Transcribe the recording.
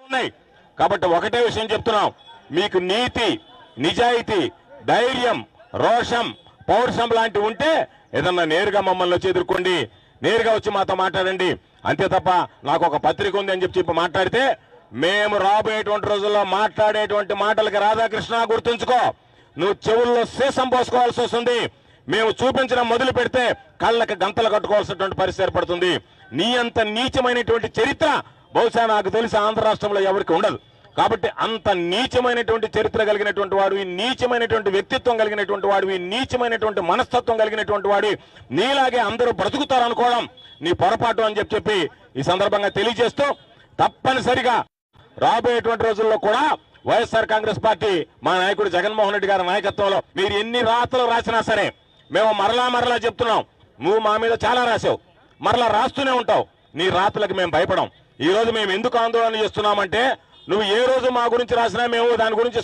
ఉన్నాయి. కాబట్టి ఒకటే విషయం చెప్తున్నాం, మీకు నీతి, నిజాయితీ, ధైర్యం, రోషం, పౌరుషం లాంటివి ఉంటే ఏదన్నా నేరుగా మమ్మల్ని వచ్చి ఎదుర్కోండి, నేరుగా వచ్చి మాతో మాట్లాడండి. అంతే తప్ప నాకు ఒక పత్రిక ఉంది అని చెప్పి మాట్లాడితే మేము రాబోయేటువంటి రోజుల్లో మాట్లాడేటువంటి మాటలకి రాధాకృష్ణ గుర్తుంచుకో, నువ్వు చెవుల్లో సీసం పోసుకోవాల్సి వస్తుంది. మేము చూపించడం మొదలు పెడితే కళ్ళకి గంతలు కట్టుకోవాల్సినటువంటి పరిస్థితి ఏర్పడుతుంది. నీ అంత నీచమైనటువంటి చరిత్ర బహుశా నాకు తెలిసి ఆంధ్ర రాష్ట్రంలో ఎవరికి ఉండదు. కాబట్టి అంత నీచమైనటువంటి చరిత్ర కలిగినటువంటి వాడివి, నీచమైనటువంటి వ్యక్తిత్వం కలిగినటువంటి వాడివి, నీచమైనటువంటి మనస్తత్వం కలిగినటువంటి వాడి నీలాగే అందరూ బ్రతుకుతారనుకోవడం నీ పొరపాటు అని చెప్పి ఈ సందర్భంగా తెలియజేస్తూ, తప్పనిసరిగా రాబోయేటువంటి రోజుల్లో కూడా వైఎస్ఆర్ కాంగ్రెస్ పార్టీ మా నాయకుడు జగన్మోహన్ రెడ్డి గారి నాయకత్వంలో మీరు ఎన్ని రాతలు రాసినా సరే మేము మరలా చెప్తున్నాం, నువ్వు మా మీద చాలా రాసావు, మరలా రాస్తూనే ఉంటావు, నీ రాతలకు మేము భయపడం. ఈ రోజు మేము ఎందుకు ఆందోళన చేస్తున్నామంటే నువ్వు ఏ రోజు మా గురించి రాసినా మేము దాని గురించి